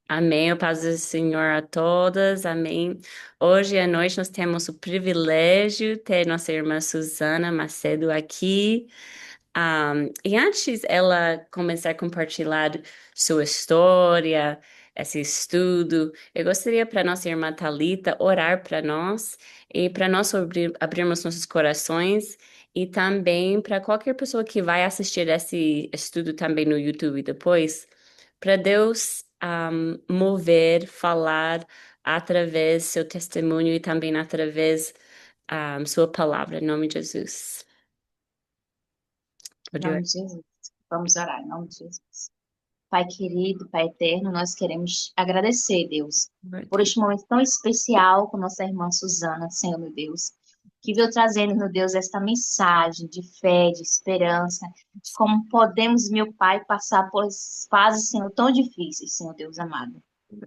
Amém. O paz do Senhor a todas. Amém. Hoje à noite nós temos o privilégio de ter nossa irmã Susana Macedo aqui. E antes ela começar a compartilhar sua história, esse estudo, eu gostaria para nossa irmã Talita orar para nós e para nós abrirmos nossos corações e também para qualquer pessoa que vai assistir esse estudo também no YouTube depois, para Deus mover, falar através do seu testemunho e também através sua palavra, em nome de Jesus. Em Pode nome orar. de Jesus. Vamos orar, em nome de Jesus. Pai querido, Pai eterno, nós queremos agradecer, Deus, por este momento tão especial com nossa irmã Susana, Senhor, meu Deus, que veio trazendo, meu Deus, esta mensagem de fé, de esperança, de como podemos, meu Pai, passar por fases, Senhor, tão difíceis, Senhor Deus amado.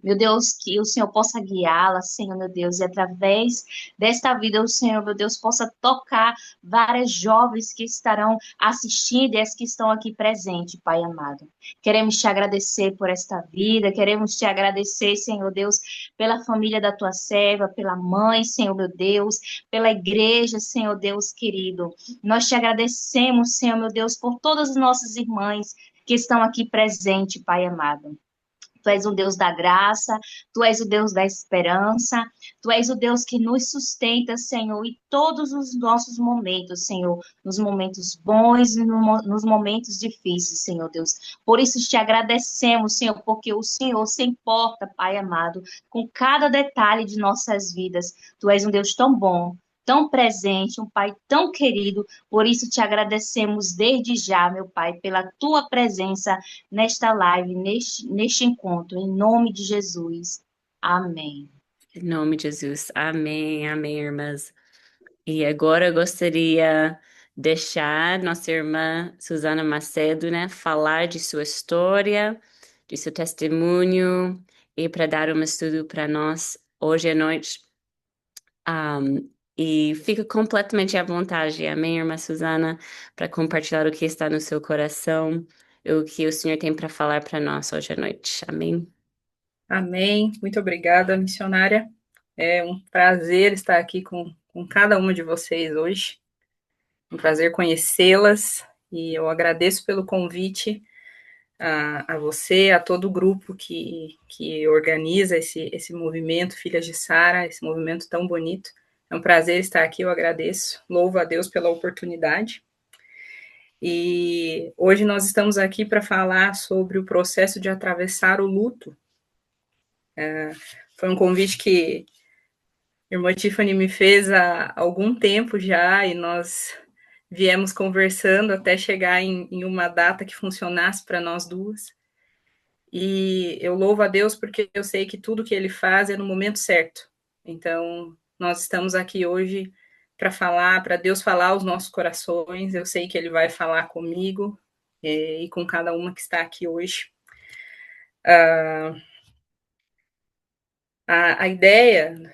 Meu Deus, que o Senhor possa guiá-la, Senhor, meu Deus, e através desta vida, o Senhor, meu Deus, possa tocar várias jovens que estarão assistindo e as que estão aqui presentes, Pai amado. Queremos te agradecer por esta vida, queremos te agradecer, Senhor Deus, pela família da tua serva, pela mãe, Senhor meu Deus, pela igreja, Senhor Deus querido. Nós te agradecemos, Senhor meu Deus, por todas as nossas irmãs que estão aqui presentes, Pai amado. Tu és o Deus da graça, tu és o Deus da esperança, tu és o Deus que nos sustenta, Senhor, em todos os nossos momentos, Senhor, nos momentos bons e nos momentos difíceis, Senhor Deus. Por isso te agradecemos, Senhor, porque o Senhor se importa, Pai amado, com cada detalhe de nossas vidas. Tu és um Deus tão bom, tão presente, um Pai tão querido. Por isso te agradecemos desde já, meu Pai, pela tua presença nesta live, neste encontro, em nome de Jesus. Amém. Em nome de Jesus. Amém, amém, irmãs. E agora eu gostaria de deixar nossa irmã Susana Macedo, né, falar de sua história, de seu testemunho e para dar um estudo para nós hoje à noite. E fica completamente à vontade, amém, irmã Susana, para compartilhar o que está no seu coração, o que o Senhor tem para falar para nós hoje à noite. Amém. Amém. Muito obrigada, missionária. É um prazer estar aqui com cada uma de vocês hoje. Um prazer conhecê-las e eu agradeço pelo convite a você, a todo o grupo que organiza esse movimento Filhas de Sara, esse movimento tão bonito. É um prazer estar aqui, eu agradeço. Louvo a Deus pela oportunidade. E hoje nós estamos aqui para falar sobre o processo de atravessar o luto. Foi um convite que a irmã Tiffany me fez há algum tempo já e nós viemos conversando até chegar em uma data que funcionasse para nós duas. E eu louvo a Deus porque eu sei que tudo que Ele faz é no momento certo. Então, nós estamos aqui hoje para falar, para Deus falar aos nossos corações. Eu sei que Ele vai falar comigo e com cada uma que está aqui hoje. A ideia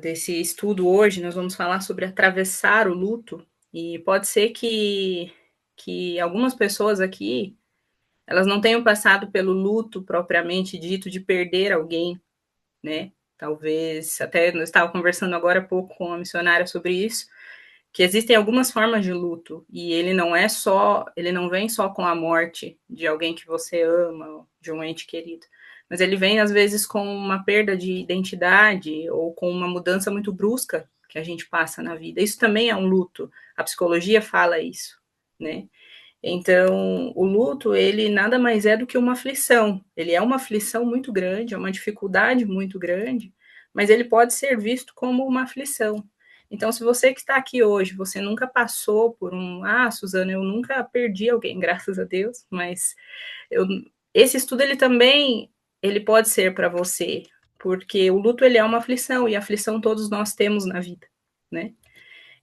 desse estudo hoje, nós vamos falar sobre atravessar o luto, e pode ser que algumas pessoas aqui, elas não tenham passado pelo luto propriamente dito de perder alguém, né? Talvez, até eu estava conversando agora há pouco com uma missionária sobre isso, que existem algumas formas de luto, e ele não vem só com a morte de alguém que você ama, de um ente querido, mas ele vem às vezes com uma perda de identidade ou com uma mudança muito brusca que a gente passa na vida. Isso também é um luto. A psicologia fala isso, né? Então, o luto, ele nada mais é do que uma aflição. Ele é uma aflição muito grande, é uma dificuldade muito grande, mas ele pode ser visto como uma aflição. Então, se você que está aqui hoje, você nunca passou por Suzana, eu nunca perdi alguém, graças a Deus, mas eu, esse estudo, ele também, ele pode ser para você, porque o luto, ele é uma aflição, e aflição todos nós temos na vida, né?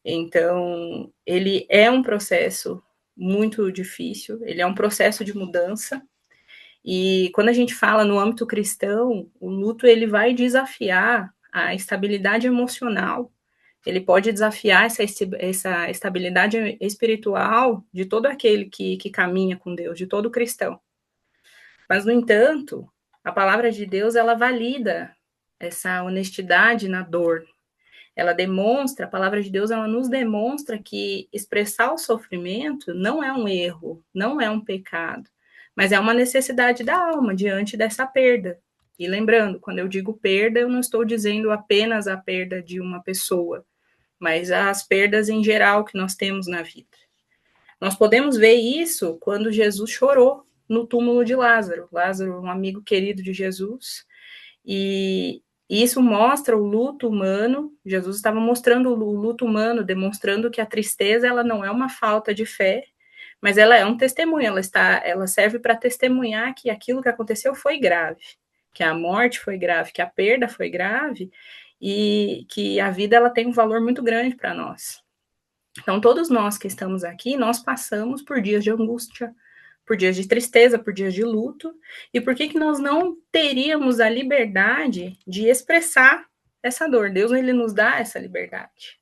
Então, ele é um processo muito difícil, ele é um processo de mudança, e quando a gente fala no âmbito cristão, o luto ele vai desafiar a estabilidade emocional, ele pode desafiar essa estabilidade espiritual de todo aquele que caminha com Deus, de todo cristão. Mas, no entanto, A palavra de Deus, ela valida essa honestidade na dor. Ela demonstra, a palavra de Deus, ela nos demonstra que expressar o sofrimento não é um erro, não é um pecado, mas é uma necessidade da alma diante dessa perda. E lembrando, quando eu digo perda, eu não estou dizendo apenas a perda de uma pessoa, mas as perdas em geral que nós temos na vida. Nós podemos ver isso quando Jesus chorou no túmulo de Lázaro. Lázaro, um amigo querido de Jesus, e isso mostra o luto humano. Jesus estava mostrando o luto humano, demonstrando que a tristeza ela não é uma falta de fé, mas ela é um testemunho, ela serve para testemunhar que aquilo que aconteceu foi grave, que a morte foi grave, que a perda foi grave, e que a vida ela tem um valor muito grande para nós. Então, todos nós que estamos aqui, nós passamos por dias de angústia, por dias de tristeza, por dias de luto, e por que nós não teríamos a liberdade de expressar essa dor? Deus, ele nos dá essa liberdade.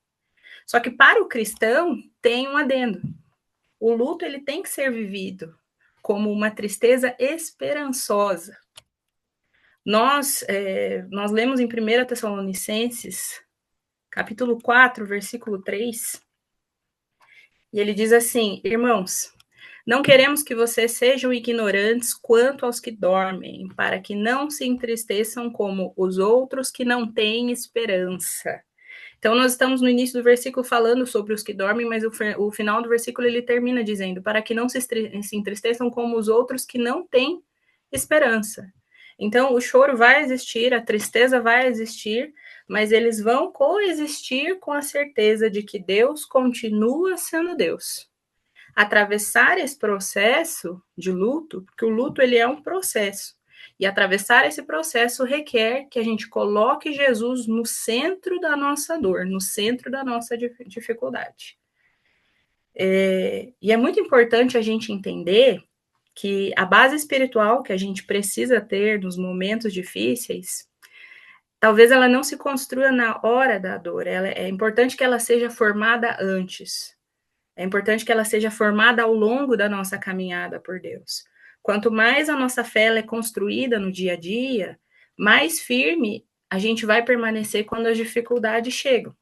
Só que para o cristão, tem um adendo. O luto, ele tem que ser vivido como uma tristeza esperançosa. Nós lemos em 1 Tessalonicenses, capítulo 4, versículo 3, e ele diz assim: irmãos, não queremos que vocês sejam ignorantes quanto aos que dormem, para que não se entristeçam como os outros que não têm esperança. Então, nós estamos no início do versículo falando sobre os que dormem, mas o final do versículo ele termina dizendo: para que não se entristeçam como os outros que não têm esperança. Então, o choro vai existir, a tristeza vai existir, mas eles vão coexistir com a certeza de que Deus continua sendo Deus. Atravessar esse processo de luto, porque o luto ele é um processo, e atravessar esse processo requer que a gente coloque Jesus no centro da nossa dor, no centro da nossa dificuldade. E é muito importante a gente entender que a base espiritual que a gente precisa ter nos momentos difíceis, talvez ela não se construa na hora da dor, é importante que ela seja formada antes. É importante que ela seja formada ao longo da nossa caminhada por Deus. Quanto mais a nossa fé é construída no dia a dia, mais firme a gente vai permanecer quando as dificuldades chegam.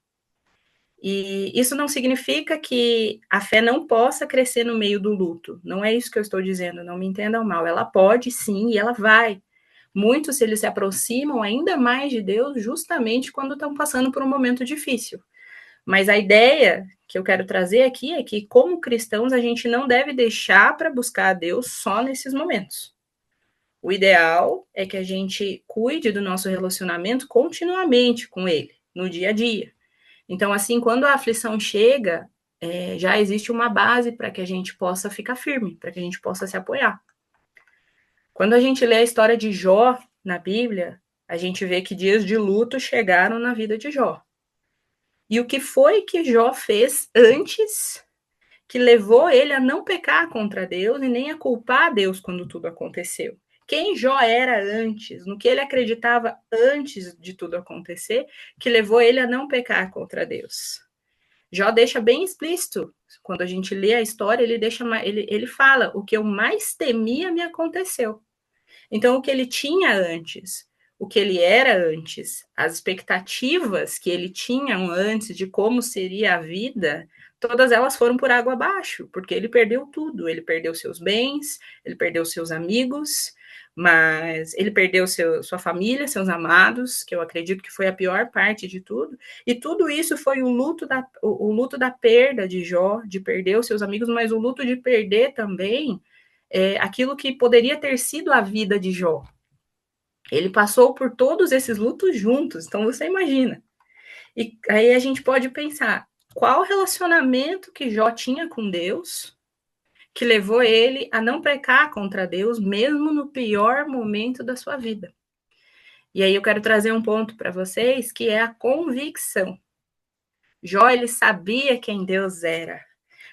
E isso não significa que a fé não possa crescer no meio do luto. Não é isso que eu estou dizendo, não me entendam mal. Ela pode sim e ela vai. Muitos eles se aproximam ainda mais de Deus justamente quando estão passando por um momento difícil. Mas a ideia que eu quero trazer aqui é que, como cristãos, a gente não deve deixar para buscar a Deus só nesses momentos. O ideal é que a gente cuide do nosso relacionamento continuamente com Ele, no dia a dia. Então, assim, quando a aflição chega, já existe uma base para que a gente possa ficar firme, para que a gente possa se apoiar. Quando a gente lê a história de Jó na Bíblia, a gente vê que dias de luto chegaram na vida de Jó. E o que foi que Jó fez antes que levou ele a não pecar contra Deus e nem a culpar a Deus quando tudo aconteceu? Quem Jó era antes, no que ele acreditava antes de tudo acontecer, que levou ele a não pecar contra Deus? Jó deixa bem explícito, quando a gente lê a história, ele fala: o que eu mais temia me aconteceu. Então, o que ele tinha antes, o que ele era antes, as expectativas que ele tinha antes de como seria a vida, todas elas foram por água abaixo, porque ele perdeu tudo. Ele perdeu seus bens, ele perdeu seus amigos, mas ele perdeu sua família, seus amados, que eu acredito que foi a pior parte de tudo. E tudo isso foi o luto da perda de Jó, de perder os seus amigos, mas o luto de perder também aquilo que poderia ter sido a vida de Jó. Ele passou por todos esses lutos juntos, então você imagina. E aí a gente pode pensar, qual relacionamento que Jó tinha com Deus que levou ele a não pecar contra Deus, mesmo no pior momento da sua vida? E aí eu quero trazer um ponto para vocês, que é a convicção. Jó, ele sabia quem Deus era.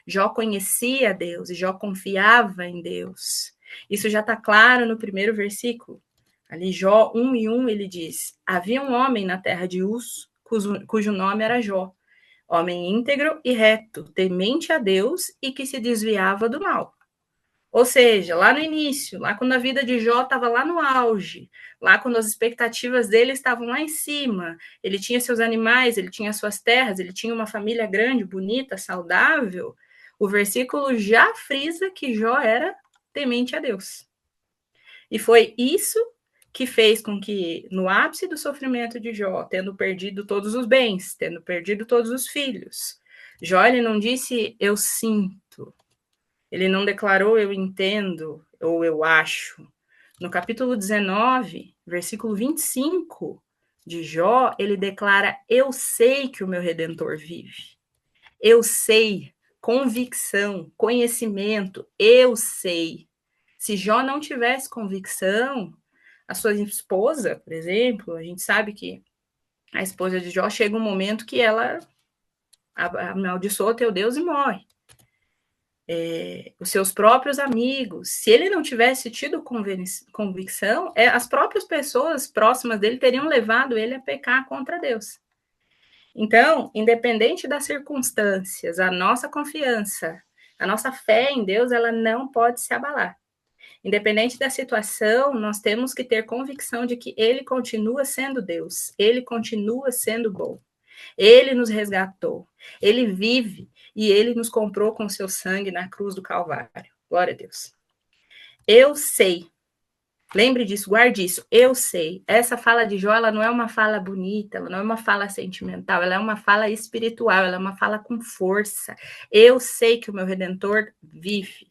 Jó conhecia Deus e Jó confiava em Deus. Isso já está claro no primeiro versículo. Ali, Jó 1:1, ele diz: havia um homem na terra de Uz, cujo nome era Jó, homem íntegro e reto, temente a Deus e que se desviava do mal. Ou seja, lá no início, lá quando a vida de Jó estava lá no auge, lá quando as expectativas dele estavam lá em cima, ele tinha seus animais, ele tinha suas terras, ele tinha uma família grande, bonita, saudável, o versículo já frisa que Jó era temente a Deus. E foi isso que fez com que, no ápice do sofrimento de Jó, tendo perdido todos os bens, tendo perdido todos os filhos, Jó ele não disse eu sinto, ele não declarou eu entendo ou eu acho. No capítulo 19, versículo 25 de Jó, ele declara eu sei que o meu Redentor vive. Eu sei, convicção, conhecimento, eu sei. Se Jó não tivesse convicção, a sua esposa, por exemplo, a gente sabe que a esposa de Jó chega um momento que ela amaldiçoa teu Deus e morre. Os seus próprios amigos, se ele não tivesse tido convicção, as próprias pessoas próximas dele teriam levado ele a pecar contra Deus. Então, independente das circunstâncias, a nossa confiança, a nossa fé em Deus, ela não pode se abalar. Independente da situação, nós temos que ter convicção de que Ele continua sendo Deus, Ele continua sendo bom. Ele nos resgatou, Ele vive e Ele nos comprou com seu sangue na cruz do Calvário. Glória a Deus. Eu sei. Lembre disso, guarde isso. Eu sei. Essa fala de Jó, ela não é uma fala bonita, ela não é uma fala sentimental, ela é uma fala espiritual, ela é uma fala com força. Eu sei que o meu Redentor vive.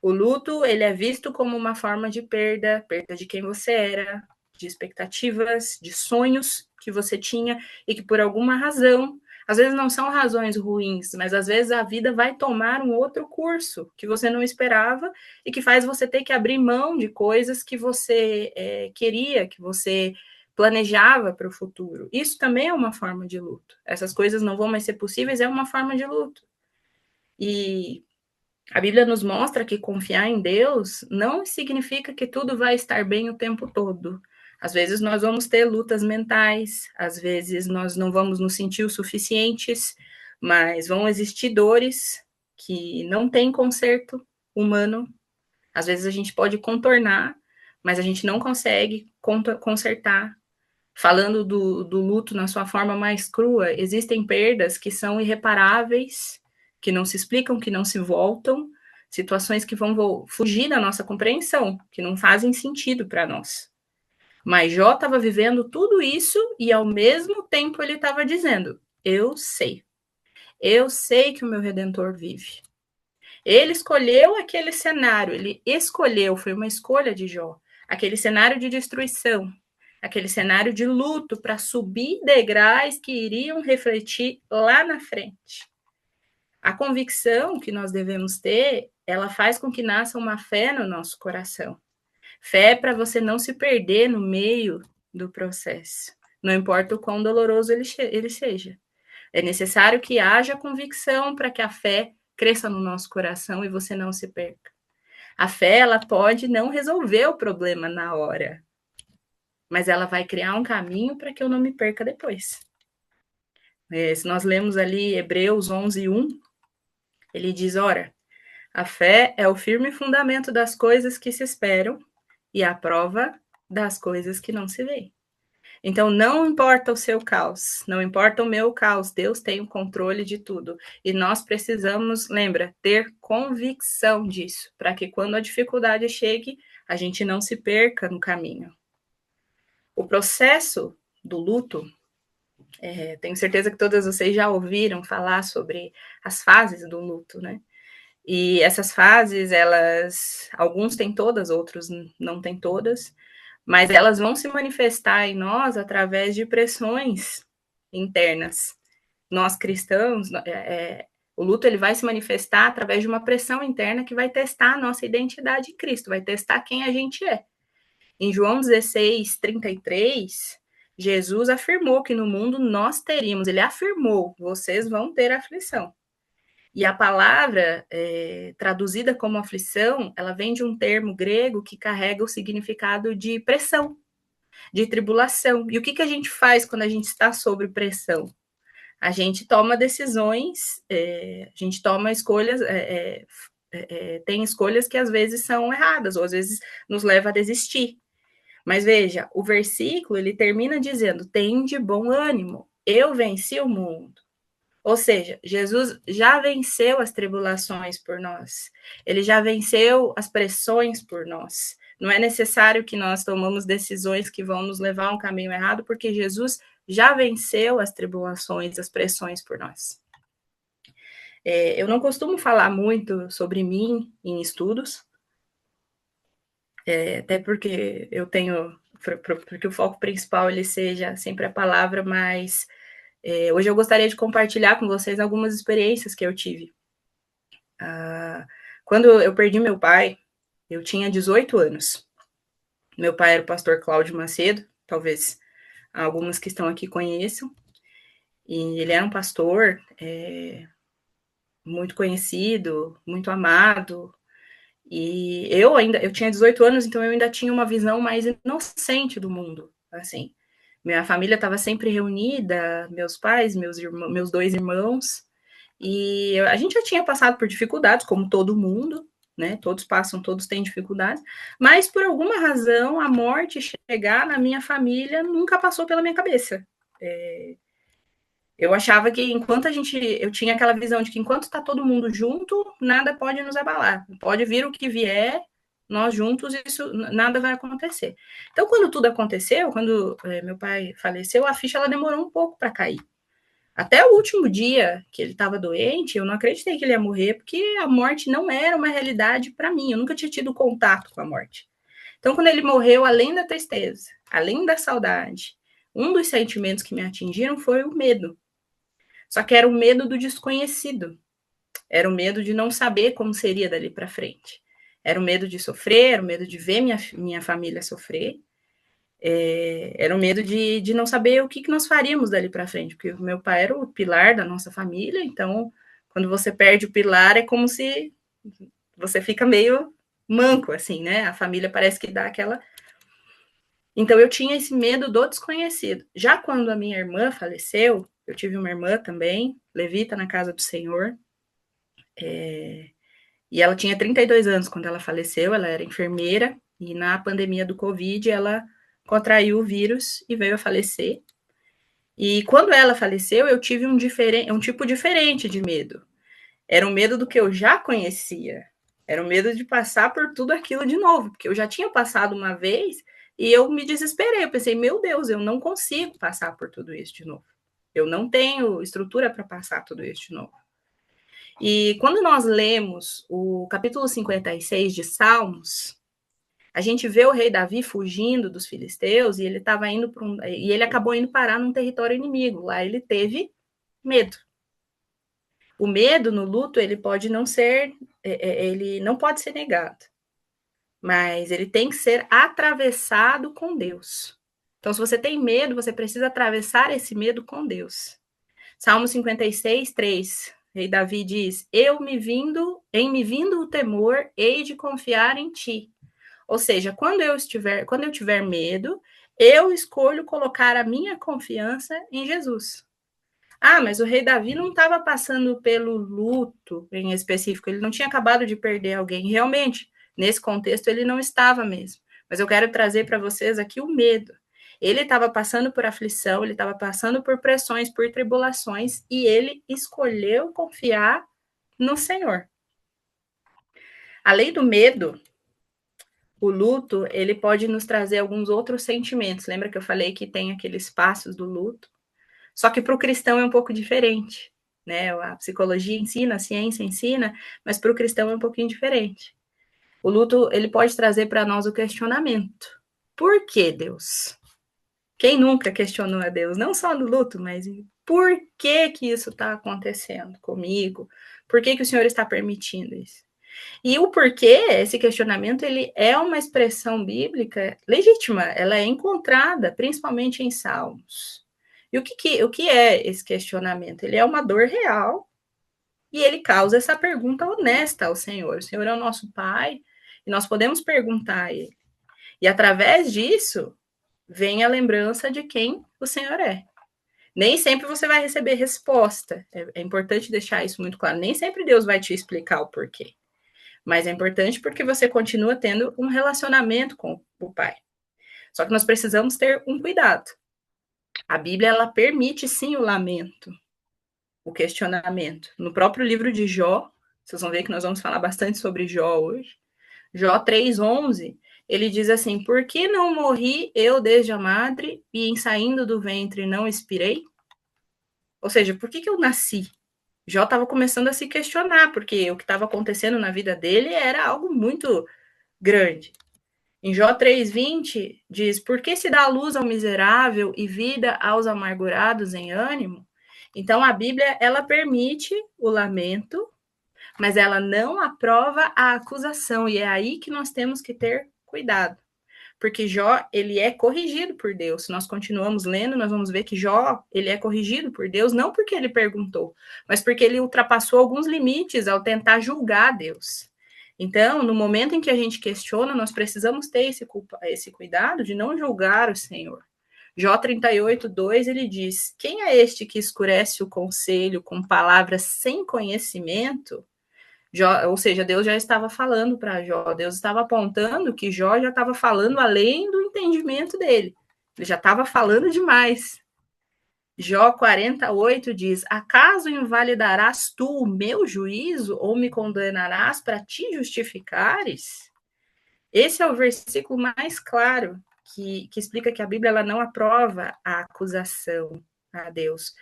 O luto, ele é visto como uma forma de perda de quem você era, de expectativas, de sonhos que você tinha e que por alguma razão, às vezes não são razões ruins, mas às vezes a vida vai tomar um outro curso que você não esperava e que faz você ter que abrir mão de coisas que você queria, que você planejava para o futuro. Isso também é uma forma de luto. Essas coisas não vão mais ser possíveis, é uma forma de luto. E a Bíblia nos mostra que confiar em Deus não significa que tudo vai estar bem o tempo todo. Às vezes nós vamos ter lutas mentais, às vezes nós não vamos nos sentir o suficientes, mas vão existir dores que não têm conserto humano. Às vezes a gente pode contornar, mas a gente não consegue consertar. Falando do luto na sua forma mais crua, existem perdas que são irreparáveis, que não se explicam, que não se voltam, situações que vão fugir da nossa compreensão, que não fazem sentido para nós. Mas Jó estava vivendo tudo isso e, ao mesmo tempo, ele estava dizendo: eu sei que o meu Redentor vive. Ele escolheu aquele cenário, foi uma escolha de Jó, aquele cenário de destruição, aquele cenário de luto para subir degraus que iriam refletir lá na frente. A convicção que nós devemos ter, ela faz com que nasça uma fé no nosso coração. Fé para você não se perder no meio do processo, não importa o quão doloroso ele seja. É necessário que haja convicção para que a fé cresça no nosso coração e você não se perca. A fé, ela pode não resolver o problema na hora, mas ela vai criar um caminho para que eu não me perca depois. Se nós lemos ali Hebreus 11:1, ele diz, ora, a fé é o firme fundamento das coisas que se esperam e a prova das coisas que não se veem. Então, não importa o seu caos, não importa o meu caos, Deus tem o controle de tudo. E nós precisamos, lembra, ter convicção disso, para que quando a dificuldade chegue, a gente não se perca no caminho. O processo do luto, tenho certeza que todas vocês já ouviram falar sobre as fases do luto, né? E essas fases, alguns têm todas, outros não têm todas, mas elas vão se manifestar em nós através de pressões internas. Nós cristãos, o luto ele vai se manifestar através de uma pressão interna que vai testar a nossa identidade em Cristo, vai testar quem a gente é. Em João 16:33, Jesus afirmou que no mundo nós teríamos, ele afirmou, vocês vão ter aflição. E a palavra traduzida como aflição, ela vem de um termo grego que carrega o significado de pressão, de tribulação. E o que a gente faz quando a gente está sob pressão? A gente toma decisões, a gente toma escolhas tem escolhas que às vezes são erradas, ou às vezes nos leva a desistir. Mas veja, o versículo, ele termina dizendo, tem de bom ânimo, eu venci o mundo. Ou seja, Jesus já venceu as tribulações por nós. Ele já venceu as pressões por nós. Não é necessário que nós tomamos decisões que vão nos levar a um caminho errado, porque Jesus já venceu as tribulações, as pressões por nós. Eu não costumo falar muito sobre mim em estudos, até porque eu tenho, porque o foco principal ele seja sempre a palavra, mas hoje eu gostaria de compartilhar com vocês algumas experiências que eu tive. Quando eu perdi meu pai, eu tinha 18 anos. Meu pai era o pastor Cláudio Macedo, talvez algumas que estão aqui conheçam. E ele era um pastor muito conhecido, muito amado. E eu tinha 18 anos, então eu ainda tinha uma visão mais inocente do mundo, assim. Minha família estava sempre reunida, meus pais, meus 2 irmãos, e a gente já tinha passado por dificuldades, como todo mundo, né? Todos passam, todos têm dificuldades, mas por alguma razão a morte chegar na minha família nunca passou pela minha cabeça. Eu achava que eu tinha aquela visão de que enquanto está todo mundo junto, nada pode nos abalar. Pode vir o que vier, nós juntos, isso nada vai acontecer. Então, quando tudo aconteceu, quando meu pai faleceu, a ficha ela demorou um pouco para cair. Até o último dia que ele estava doente, eu não acreditei que ele ia morrer, porque a morte não era uma realidade para mim. Eu nunca tinha tido contato com a morte. Então, quando ele morreu, além da tristeza, além da saudade, um dos sentimentos que me atingiram foi o medo. Só que era o medo do desconhecido. Era o medo de não saber como seria dali para frente. Era o medo de sofrer, era o medo de ver minha família sofrer. Era o medo de não saber o que nós faríamos dali para frente, porque o meu pai era o pilar da nossa família, então quando você perde o pilar é como se você fica meio manco, assim, né? A família parece que dá aquela. Então eu tinha esse medo do desconhecido. Já quando a minha irmã faleceu, eu tive uma irmã também, levita na casa do Senhor, e ela tinha 32 anos quando ela faleceu, ela era enfermeira, e na pandemia do Covid ela contraiu o vírus e veio a falecer. E quando ela faleceu, eu tive um tipo diferente de medo. Era o medo do que eu já conhecia. Era o medo de passar por tudo aquilo de novo, porque eu já tinha passado uma vez e eu me desesperei. Eu pensei, meu Deus, eu não consigo passar por tudo isso de novo. Eu não tenho estrutura para passar tudo isso de novo. E quando nós lemos o capítulo 56 de Salmos, a gente vê o rei Davi fugindo dos filisteus e ele estava indo para e ele acabou indo parar num território inimigo. Lá ele teve medo. O medo no luto ele pode não ser, ele não pode ser negado, mas ele tem que ser atravessado com Deus. Então, se você tem medo, você precisa atravessar esse medo com Deus. Salmo 56, 3. Rei Davi diz: em me vindo o temor, hei de confiar em ti. Ou seja, quando eu tiver medo, eu escolho colocar a minha confiança em Jesus. Ah, mas o rei Davi não estava passando pelo luto em específico, ele não tinha acabado de perder alguém. Realmente, nesse contexto, ele não estava mesmo. Mas eu quero trazer para vocês aqui o medo. Ele estava passando por aflição, ele estava passando por pressões, por tribulações, e ele escolheu confiar no Senhor. Além do medo, o luto, ele pode nos trazer alguns outros sentimentos. Lembra que eu falei que tem aqueles passos do luto? Só que para o cristão é um pouco diferente, né? A psicologia ensina, a ciência ensina, mas para o cristão é um pouquinho diferente. O luto, ele pode trazer para nós o questionamento. Por que Deus? Quem nunca questionou a Deus? Não só no luto, mas por que isso está acontecendo comigo? Por que o Senhor está permitindo isso? E o porquê, esse questionamento, ele é uma expressão bíblica legítima, ela é encontrada principalmente em Salmos. E o que é esse questionamento? Ele é uma dor real e ele causa essa pergunta honesta ao Senhor. O Senhor é o nosso Pai e nós podemos perguntar a Ele. E através disso, vem a lembrança de quem o Senhor é. Nem sempre você vai receber resposta. É importante deixar isso muito claro. Nem sempre Deus vai te explicar o porquê. Mas é importante porque você continua tendo um relacionamento com o pai. Só que nós precisamos ter um cuidado. A Bíblia, ela permite sim o lamento, o questionamento. No próprio livro de Jó, vocês vão ver que nós vamos falar bastante sobre Jó hoje. Jó 3:11, ele diz assim: por que não morri eu desde a madre e em saindo do ventre não expirei? Ou seja, por que eu nasci? Jó estava começando a se questionar, porque o que estava acontecendo na vida dele era algo muito grande. Em Jó 3:20 diz: por que se dá luz ao miserável e vida aos amargurados em ânimo? Então a Bíblia, ela permite o lamento, mas ela não aprova a acusação, e é aí que nós temos que ter cuidado. Porque Jó, ele é corrigido por Deus. Se nós continuamos lendo, nós vamos ver que Jó, ele é corrigido por Deus, não porque ele perguntou, mas porque ele ultrapassou alguns limites ao tentar julgar Deus. Então, no momento em que a gente questiona, nós precisamos ter esse cuidado de não julgar o Senhor. Jó 38:2, ele diz: quem é este que escurece o conselho com palavras sem conhecimento? Jó, ou seja, Deus já estava falando para Jó, Deus estava apontando que Jó já estava falando além do entendimento dele. Ele já estava falando demais. Jó 48 diz: acaso invalidarás tu o meu juízo ou me condenarás para te justificares? Esse é o versículo mais claro que explica que a Bíblia, ela não aprova a acusação a Deus.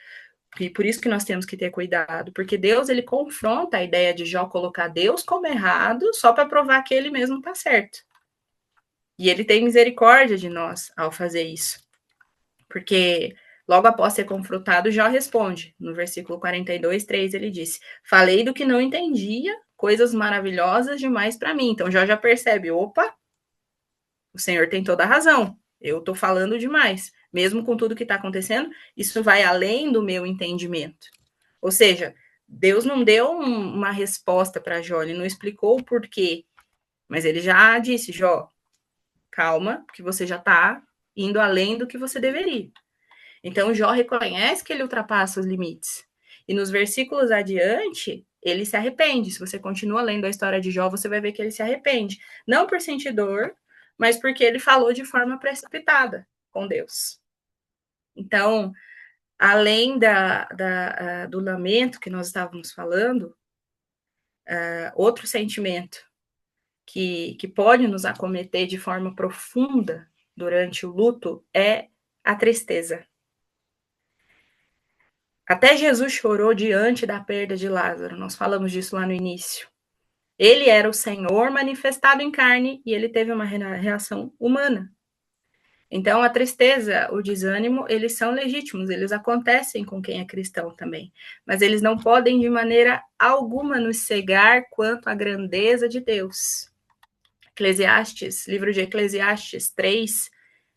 E por isso que nós temos que ter cuidado, porque Deus, ele confronta a ideia de Jó colocar Deus como errado só para provar que ele mesmo está certo. E ele tem misericórdia de nós ao fazer isso. Porque logo após ser confrontado, Jó responde. No versículo 42:3, ele disse: falei do que não entendia, coisas maravilhosas demais para mim. Então Jó já percebe: opa, o Senhor tem toda a razão. Eu estou falando demais. Mesmo com tudo que está acontecendo, isso vai além do meu entendimento. Ou seja, Deus não deu uma resposta para Jó, ele não explicou o porquê. Mas ele já disse: Jó, calma, que você já está indo além do que você deveria. Então, Jó reconhece que ele ultrapassa os limites. E nos versículos adiante, ele se arrepende. Se você continua lendo a história de Jó, você vai ver que ele se arrepende. Não por sentir dor, mas porque ele falou de forma precipitada com Deus. Então, além do lamento que nós estávamos falando, outro sentimento que pode nos acometer de forma profunda durante o luto é a tristeza. Até Jesus chorou diante da perda de Lázaro, nós falamos disso lá no início. Ele era o Senhor manifestado em carne e ele teve uma reação humana. Então, a tristeza, o desânimo, eles são legítimos, eles acontecem com quem é cristão também, mas eles não podem de maneira alguma nos cegar quanto à grandeza de Deus. Eclesiastes, livro de Eclesiastes 3,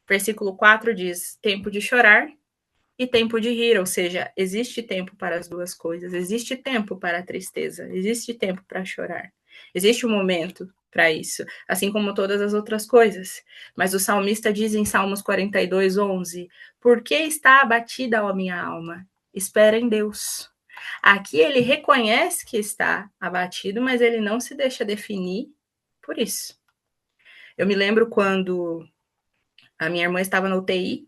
versículo 4 diz: tempo de chorar e tempo de rir, ou seja, existe tempo para as duas coisas, existe tempo para a tristeza, existe tempo para chorar, existe um momento para isso, assim como todas as outras coisas. Mas o salmista diz em Salmos 42:11: por que está abatida a minha alma? Espera em Deus. Aqui ele reconhece que está abatido, mas ele não se deixa definir por isso. Eu me lembro quando a minha irmã estava na UTI,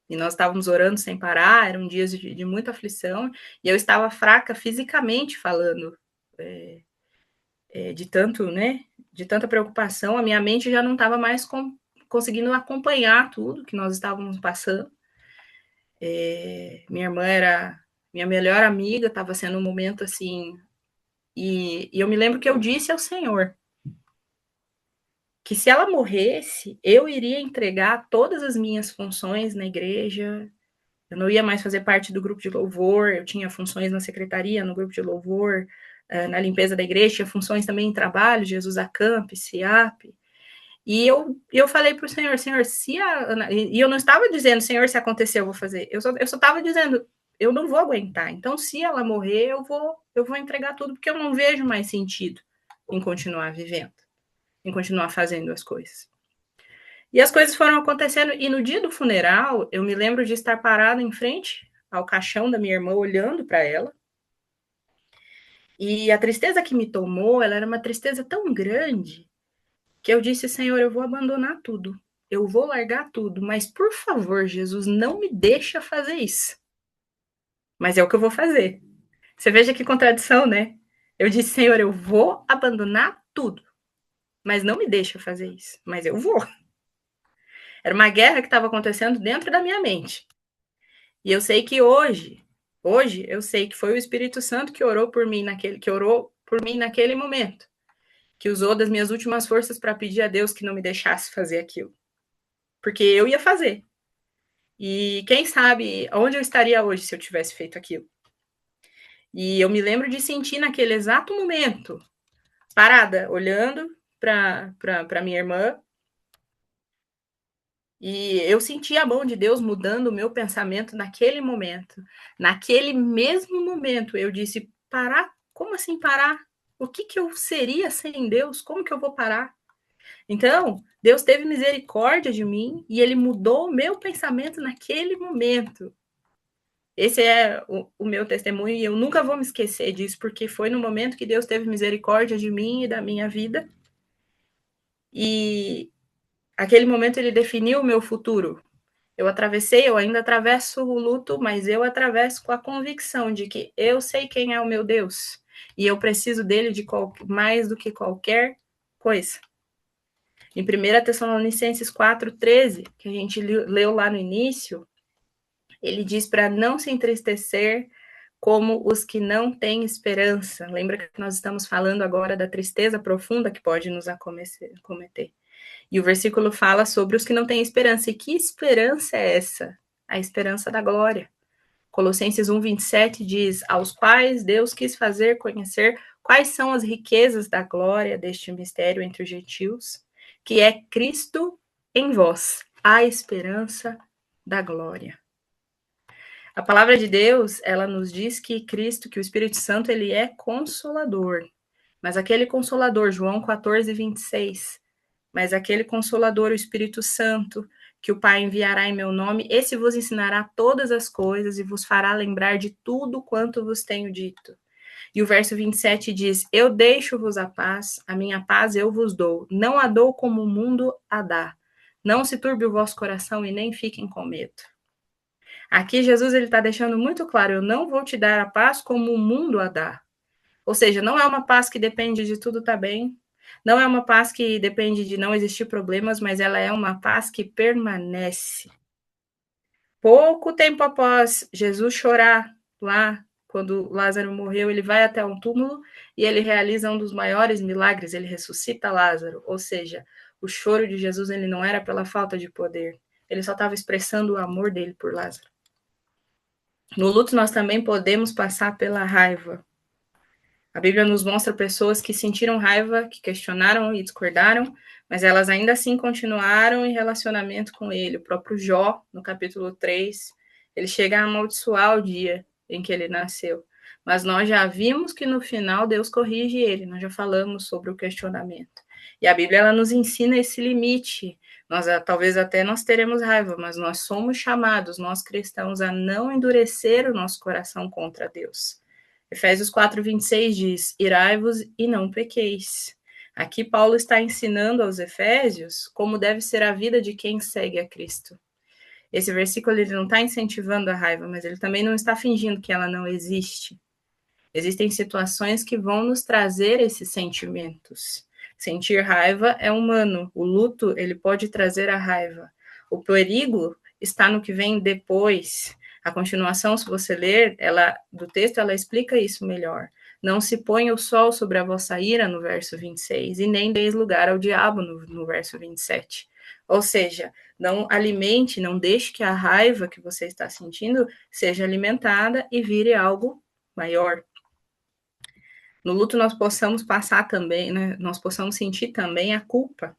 e nós estávamos orando sem parar, eram dias de muita aflição, e eu estava fraca fisicamente falando, de tanto, né, de tanta preocupação, a minha mente já não estava mais conseguindo acompanhar tudo que nós estávamos passando. Minha irmã era minha melhor amiga, estava sendo um momento assim, e eu me lembro que eu disse ao Senhor que se ela morresse, eu iria entregar todas as minhas funções na igreja. Eu não ia mais fazer parte do grupo de louvor, eu tinha funções na secretaria, no grupo de louvor, na limpeza da igreja, tinha funções também em trabalho, Jesus Acamp, CIAP. E eu falei para o Senhor, se a Ana... E eu não estava dizendo, Senhor, se acontecer, eu vou fazer. Eu só estava dizendo, eu não vou aguentar. Então, se ela morrer, eu vou entregar tudo, porque eu não vejo mais sentido em continuar vivendo, em continuar fazendo as coisas. E as coisas foram acontecendo, e no dia do funeral, eu me lembro de estar parada em frente ao caixão da minha irmã, olhando para ela, E a tristeza que me tomou, ela era uma tristeza tão grande que eu disse, Senhor, eu vou abandonar tudo. Eu vou largar tudo, mas por favor, Jesus, não me deixa fazer isso. Mas é o que eu vou fazer. Você veja que contradição, né? Eu disse, Senhor, eu vou abandonar tudo, mas não me deixa fazer isso. Mas eu vou. Era uma guerra que estava acontecendo dentro da minha mente. E eu sei que hoje eu sei que foi o Espírito Santo que orou por mim naquele momento, que usou das minhas últimas forças para pedir a Deus que não me deixasse fazer aquilo. Porque eu ia fazer. E quem sabe onde eu estaria hoje se eu tivesse feito aquilo. E eu me lembro de sentir naquele exato momento, parada, olhando para minha irmã, e eu senti a mão de Deus mudando o meu pensamento naquele momento. Naquele mesmo momento, eu disse: parar? Como assim parar? O que eu seria sem Deus? Como que eu vou parar? Então, Deus teve misericórdia de mim e ele mudou o meu pensamento naquele momento. Esse é o meu testemunho e eu nunca vou me esquecer disso, porque foi no momento que Deus teve misericórdia de mim e da minha vida. E aquele momento ele definiu o meu futuro. Eu ainda atravesso o luto, mas eu atravesso com a convicção de que eu sei quem é o meu Deus e eu preciso dele mais do que qualquer coisa. Em 1 Tessalonicenses 4,13, que a gente leu lá no início, ele diz para não se entristecer como os que não têm esperança. Lembra que nós estamos falando agora da tristeza profunda que pode nos acometer. E o versículo fala sobre os que não têm esperança. E que esperança é essa? A esperança da glória. Colossenses 1,27 diz: aos quais Deus quis fazer conhecer quais são as riquezas da glória deste mistério entre os gentios, que é Cristo em vós, a esperança da glória. A palavra de Deus, ela nos diz que Cristo, que o Espírito Santo, ele é consolador. Mas aquele consolador, João 14,26, mas aquele consolador, o Espírito Santo, que o Pai enviará em meu nome, esse vos ensinará todas as coisas e vos fará lembrar de tudo quanto vos tenho dito. E o verso 27 diz: eu deixo-vos a minha paz eu vos dou. Não a dou como o mundo a dá. Não se turbe o vosso coração e nem fiquem com medo. Aqui Jesus ele está deixando muito claro: eu não vou te dar a paz como o mundo a dá. Ou seja, não é uma paz que depende de tudo estar bem, não é uma paz que depende de não existir problemas, mas ela é uma paz que permanece. Pouco tempo após Jesus chorar lá, quando Lázaro morreu, ele vai até um túmulo e ele realiza um dos maiores milagres, ele ressuscita Lázaro. Ou seja, o choro de Jesus ele não era pela falta de poder, ele só estava expressando o amor dele por Lázaro. No luto nós também podemos passar pela raiva. A Bíblia nos mostra pessoas que sentiram raiva, que questionaram e discordaram, mas elas ainda assim continuaram em relacionamento com ele. O próprio Jó, no capítulo 3, ele chega a amaldiçoar o dia em que ele nasceu. Mas nós já vimos que no final Deus corrige ele, nós já falamos sobre o questionamento. E a Bíblia ela nos ensina esse limite. Talvez até nós teremos raiva, mas nós somos chamados, nós cristãos, a não endurecer o nosso coração contra Deus. Efésios 4,26 diz: irai-vos e não pequeis. Aqui Paulo está ensinando aos Efésios como deve ser a vida de quem segue a Cristo. Esse versículo ele não está incentivando a raiva, mas ele também não está fingindo que ela não existe. Existem situações que vão nos trazer esses sentimentos. Sentir raiva é humano. O luto ele pode trazer a raiva. O perigo está no que vem depois. A continuação, se você ler, do texto, ela explica isso melhor. Não se ponha o sol sobre a vossa ira, no verso 26, e nem deis lugar ao diabo, no verso 27. Ou seja, não alimente, não deixe que a raiva que você está sentindo seja alimentada e vire algo maior. No luto nós possamos passar também, né? Nós possamos sentir também a culpa.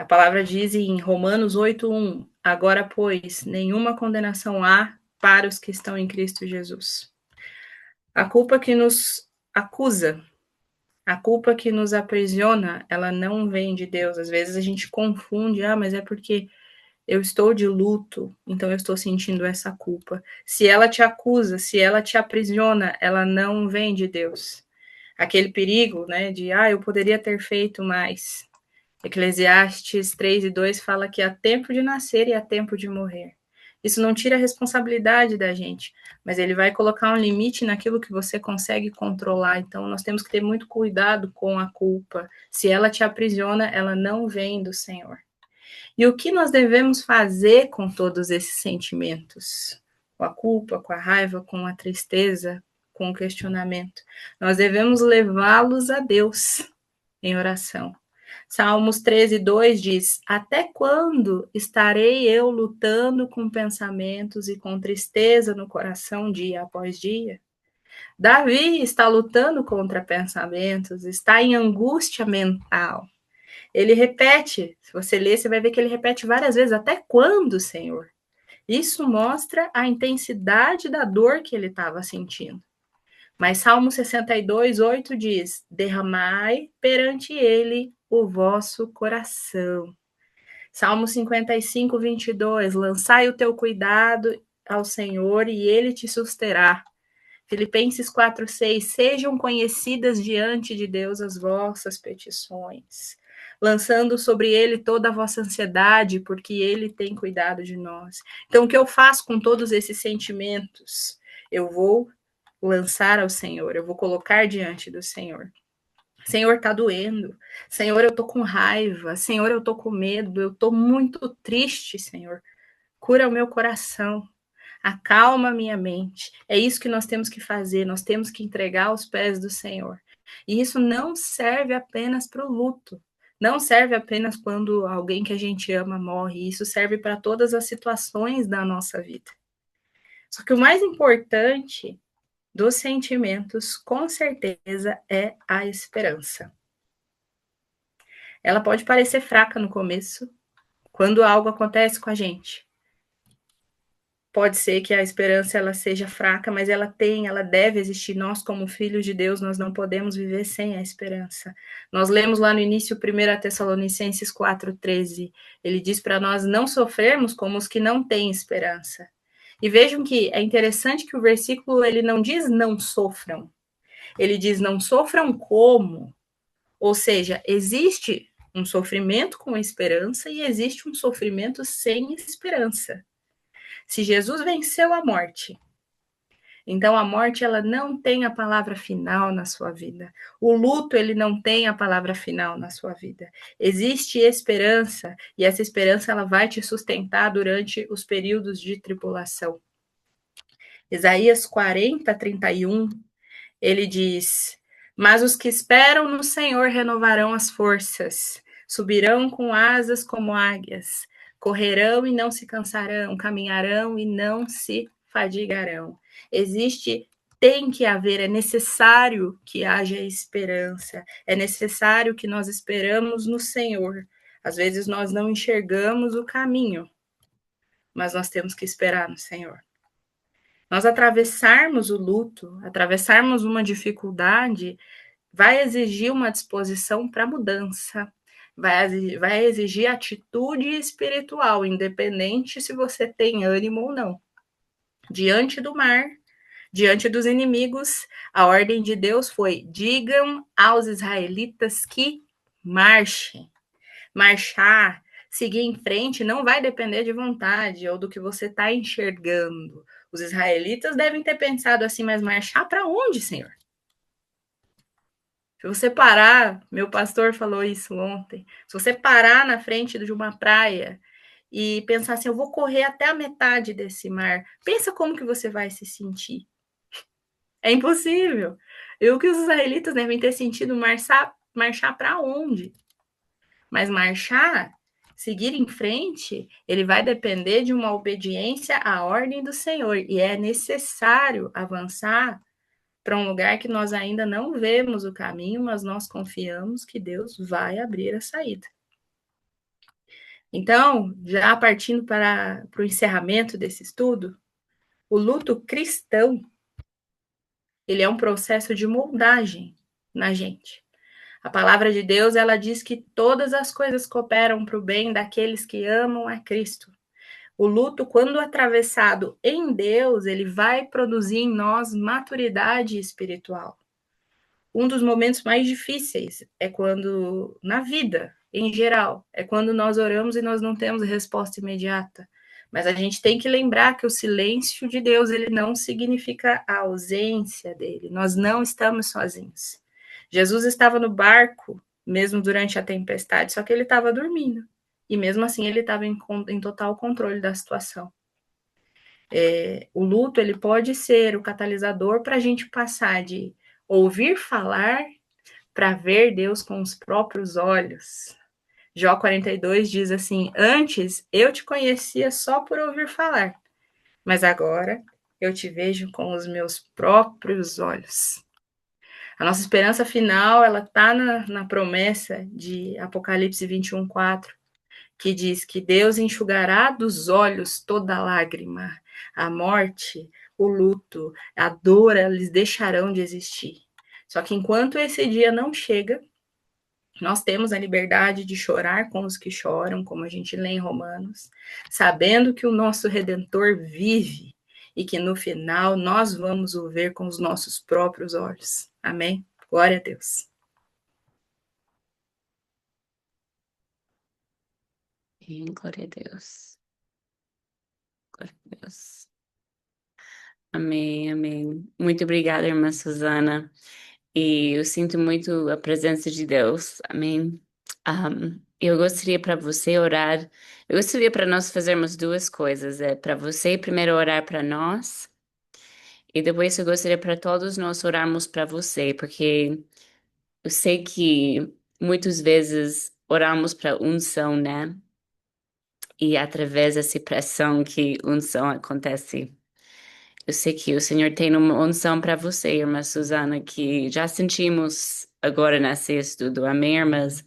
A palavra diz em Romanos 8:1, agora, pois, nenhuma condenação há para os que estão em Cristo Jesus. A culpa que nos acusa, a culpa que nos aprisiona, ela não vem de Deus. Às vezes a gente confunde, mas é porque eu estou de luto, então eu estou sentindo essa culpa. Se ela te acusa, se ela te aprisiona, ela não vem de Deus. Aquele perigo, né, de, eu poderia ter feito mais. Eclesiastes 3:2 fala que há tempo de nascer e há tempo de morrer. Isso não tira a responsabilidade da gente, mas ele vai colocar um limite naquilo que você consegue controlar. Então, nós temos que ter muito cuidado com a culpa. Se ela te aprisiona, ela não vem do Senhor. E o que nós devemos fazer com todos esses sentimentos? Com a culpa, com a raiva, com a tristeza, com o questionamento. Nós devemos levá-los a Deus em oração. Salmos 13:2 diz: Até quando estarei eu lutando com pensamentos e com tristeza no coração dia após dia? Davi está lutando contra pensamentos, está em angústia mental. Ele repete, se você ler, você vai ver que ele repete várias vezes: Até quando, Senhor? Isso mostra a intensidade da dor que ele estava sentindo. Mas Salmo 62:8 diz: Derramai perante ele o vosso coração. Salmo 55:22, lançai o teu cuidado ao Senhor e ele te susterá. Filipenses 4:6, sejam conhecidas diante de Deus as vossas petições, lançando sobre ele toda a vossa ansiedade, porque ele tem cuidado de nós. Então, o que eu faço com todos esses sentimentos? Eu vou lançar ao Senhor, eu vou colocar diante do Senhor. Senhor, tá doendo. Senhor, eu tô com raiva. Senhor, eu tô com medo. Eu tô muito triste, Senhor. Cura o meu coração. Acalma a minha mente. É isso que nós temos que fazer. Nós temos que entregar aos pés do Senhor. E isso não serve apenas para o luto. Não serve apenas quando alguém que a gente ama morre. Isso serve para todas as situações da nossa vida. Só que o mais importante dos sentimentos, com certeza, é a esperança. Ela pode parecer fraca no começo, quando algo acontece com a gente. Pode ser que a esperança ela seja fraca, mas ela deve existir. Nós, como filhos de Deus, nós não podemos viver sem a esperança. Nós lemos lá no início 1 Tessalonicenses 4:13. Ele diz para nós não sofrermos como os que não têm esperança. E vejam que é interessante que o versículo ele não diz não sofram. Ele diz não sofram como. Ou seja, existe um sofrimento com esperança e existe um sofrimento sem esperança. Se Jesus venceu a morte, então a morte ela não tem a palavra final na sua vida. O luto ele não tem a palavra final na sua vida. Existe esperança e essa esperança ela vai te sustentar durante os períodos de tribulação. Isaías 40:31, ele diz: Mas os que esperam no Senhor renovarão as forças, subirão com asas como águias, correrão e não se cansarão, caminharão e não se fadigarão. Tem que haver, é necessário que haja esperança, é necessário que nós esperamos no Senhor. Às vezes nós não enxergamos o caminho, mas nós temos que esperar no Senhor. Nós atravessarmos o luto, atravessarmos uma dificuldade, vai exigir uma disposição para mudança, vai exigir atitude espiritual, independente se você tem ânimo ou não. Diante do mar, diante dos inimigos, a ordem de Deus foi: digam aos israelitas que marchem. Marchar, seguir em frente, não vai depender de vontade ou do que você está enxergando. Os israelitas devem ter pensado assim, mas marchar para onde, Senhor? Se você parar, meu pastor falou isso ontem, se você parar na frente de uma praia e pensar assim, eu vou correr até a metade desse mar, pensa como que você vai se sentir. É impossível. E o que os israelitas devem ter sentido marchar para onde? Mas marchar, seguir em frente, ele vai depender de uma obediência à ordem do Senhor. E é necessário avançar para um lugar que nós ainda não vemos o caminho, mas nós confiamos que Deus vai abrir a saída. Então, já partindo para o encerramento desse estudo, o luto cristão, ele é um processo de moldagem na gente. A palavra de Deus, ela diz que todas as coisas cooperam para o bem daqueles que amam a Cristo. O luto, quando atravessado em Deus, ele vai produzir em nós maturidade espiritual. Um dos momentos mais difíceis é quando, na vida, em geral, é quando nós oramos e nós não temos resposta imediata. Mas a gente tem que lembrar que o silêncio de Deus, ele não significa a ausência dele. Nós não estamos sozinhos. Jesus estava no barco, mesmo durante a tempestade, só que ele estava dormindo. E mesmo assim ele estava em total controle da situação. O luto, ele pode ser o catalisador para a gente passar de ouvir falar para ver Deus com os próprios olhos. Jó 42 diz assim: antes eu te conhecia só por ouvir falar, mas agora eu te vejo com os meus próprios olhos. A nossa esperança final, ela está na promessa de Apocalipse 21:4, que diz que Deus enxugará dos olhos toda lágrima. A morte, o luto, a dor, eles deixarão de existir. Só que enquanto esse dia não chega, nós temos a liberdade de chorar com os que choram, como a gente lê em Romanos, sabendo que o nosso Redentor vive e que no final nós vamos o ver com os nossos próprios olhos. Amém? Glória a Deus. Glória a Deus. Glória a Deus. Amém, amém. Muito obrigada, irmã Suzana. E eu sinto muito a presença de Deus. Amém. Eu gostaria para você orar. Eu gostaria para nós fazermos duas coisas. É para você primeiro orar para nós e depois eu gostaria para todos nós orarmos para você, porque eu sei que muitas vezes oramos para unção, né? E através dessa pressão que unção acontece. Eu sei que o Senhor tem uma unção para você, irmã Suzana, que já sentimos agora nesse estudo. Amém, irmãs?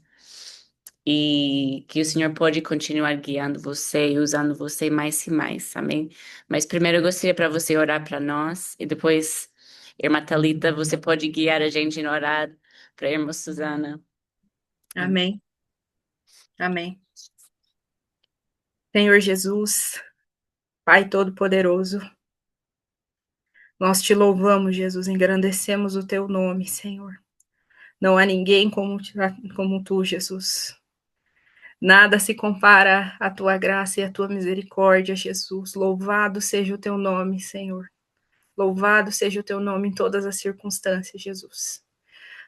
E que o Senhor pode continuar guiando você e usando você mais e mais. Amém? Mas primeiro eu gostaria para você orar para nós e depois, irmã Thalita, você pode guiar a gente em orar para a irmã Suzana. Amém. Amém. Senhor Jesus, Pai Todo-Poderoso, nós te louvamos, Jesus, engrandecemos o teu nome, Senhor. Não há ninguém como tu, Jesus. Nada se compara à tua graça e à tua misericórdia, Jesus. Louvado seja o teu nome, Senhor. Louvado seja o teu nome em todas as circunstâncias, Jesus.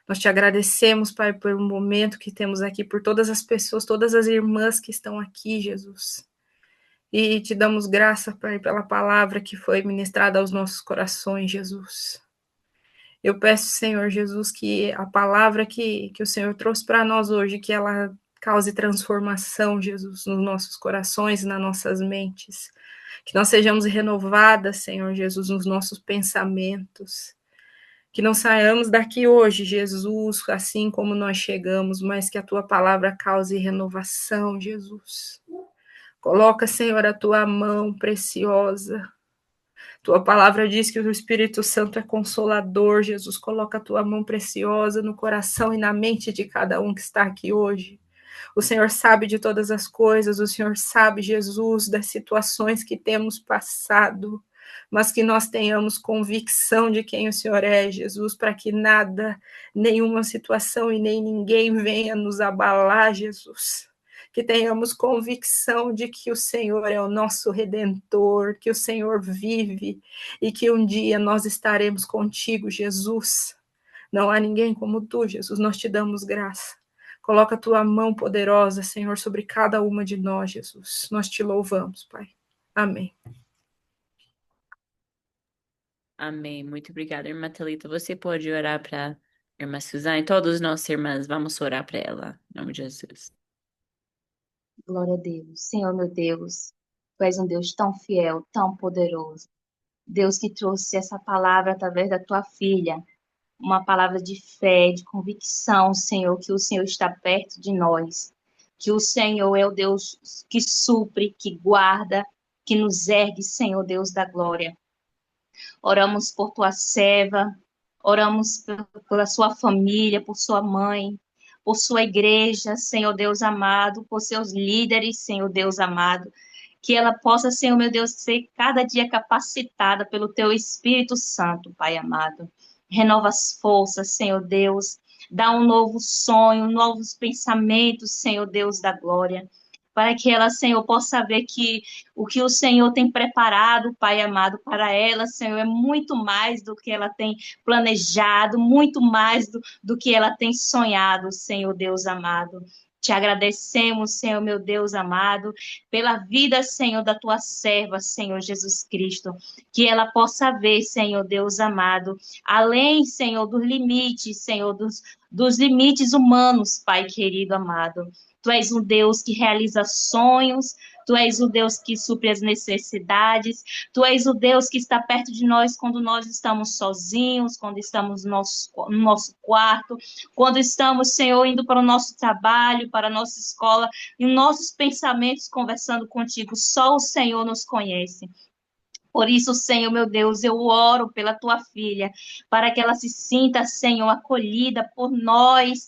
Nós te agradecemos, Pai, por um momento que temos aqui, por todas as pessoas, todas as irmãs que estão aqui, Jesus. E te damos graça, Pai, pela palavra que foi ministrada aos nossos corações, Jesus. Eu peço, Senhor Jesus, que a palavra que o Senhor trouxe para nós hoje, que ela cause transformação, Jesus, nos nossos corações e nas nossas mentes. Que nós sejamos renovadas, Senhor Jesus, nos nossos pensamentos. Que não saiamos daqui hoje, Jesus, assim como nós chegamos, mas que a tua palavra cause renovação, Jesus. Coloca, Senhor, a tua mão preciosa. Tua palavra diz que o Espírito Santo é consolador, Jesus. Coloca a tua mão preciosa no coração e na mente de cada um que está aqui hoje. O Senhor sabe de todas as coisas, o Senhor sabe, Jesus, das situações que temos passado, mas que nós tenhamos convicção de quem o Senhor é, Jesus, para que nada, nenhuma situação e nem ninguém venha nos abalar, Jesus. Que tenhamos convicção de que o Senhor é o nosso Redentor, que o Senhor vive e que um dia nós estaremos contigo, Jesus. Não há ninguém como tu, Jesus, nós te damos graça. Coloca a tua mão poderosa, Senhor, sobre cada uma de nós, Jesus. Nós te louvamos, Pai. Amém. Amém. Muito obrigada, irmã Thalita. Você pode orar para a irmã Suzana e todas as nossas irmãs. Vamos orar para ela, em nome de Jesus. Glória a Deus. Senhor, meu Deus, tu és um Deus tão fiel, tão poderoso. Deus que trouxe essa palavra através da tua filha, uma palavra de fé, de convicção, Senhor, que o Senhor está perto de nós, que o Senhor é o Deus que supre, que guarda, que nos ergue, Senhor, Deus da glória. Oramos por tua serva, oramos pela sua família, por sua mãe, por sua igreja, Senhor Deus amado, por seus líderes, Senhor Deus amado, que ela possa, Senhor meu Deus, ser cada dia capacitada pelo Teu Espírito Santo, Pai amado. Renova as forças, Senhor Deus, dá um novo sonho, novos pensamentos, Senhor Deus da glória, para que ela, Senhor, possa ver que o que o Senhor tem preparado, Pai amado, para ela, Senhor, é muito mais do que ela tem planejado, muito mais do que ela tem sonhado, Senhor Deus amado. Te agradecemos, Senhor, meu Deus amado, pela vida, Senhor, da tua serva, Senhor Jesus Cristo, que ela possa ver, Senhor Deus amado, além, Senhor, dos limites, Senhor, dos limites humanos, Pai querido amado. Tu és um Deus que realiza sonhos, Tu és o Deus que supre as necessidades, Tu és o Deus que está perto de nós quando nós estamos sozinhos, quando estamos no nosso quarto, quando estamos, Senhor, indo para o nosso trabalho, para a nossa escola, e nossos pensamentos conversando contigo. Só o Senhor nos conhece. Por isso, Senhor, meu Deus, eu oro pela tua filha, para que ela se sinta, Senhor, acolhida por nós,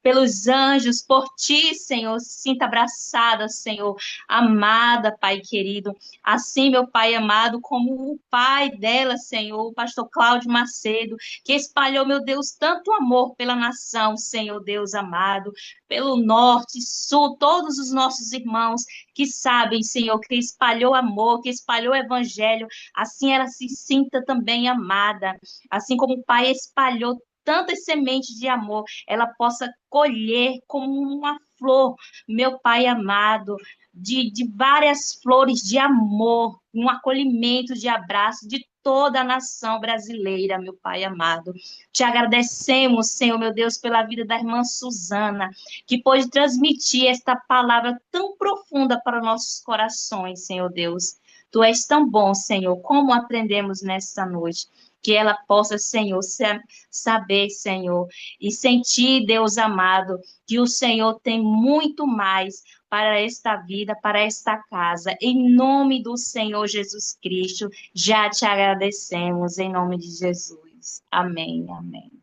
pelos anjos, por ti, Senhor, se sinta abraçada, Senhor, amada, Pai querido. Assim, meu Pai amado, como o pai dela, Senhor, o pastor Cláudio Macedo, que espalhou, meu Deus, tanto amor pela nação, Senhor, Deus amado, pelo norte, sul, todos os nossos irmãos que sabem, Senhor, que espalhou amor, que espalhou evangelho, assim ela se sinta também amada, assim como o Pai espalhou tantas sementes de amor, ela possa colher como uma flor, meu Pai amado, de várias flores de amor, um acolhimento de abraço de toda a nação brasileira, meu Pai amado. Te agradecemos, Senhor, meu Deus, pela vida da irmã Suzana, que pôde transmitir esta palavra tão profunda para nossos corações, Senhor Deus. Tu és tão bom, Senhor, como aprendemos nesta noite. Que ela possa, Senhor, saber, Senhor, e sentir, Deus amado, que o Senhor tem muito mais para esta vida, para esta casa. Em nome do Senhor Jesus Cristo, já te agradecemos, em nome de Jesus. Amém, amém.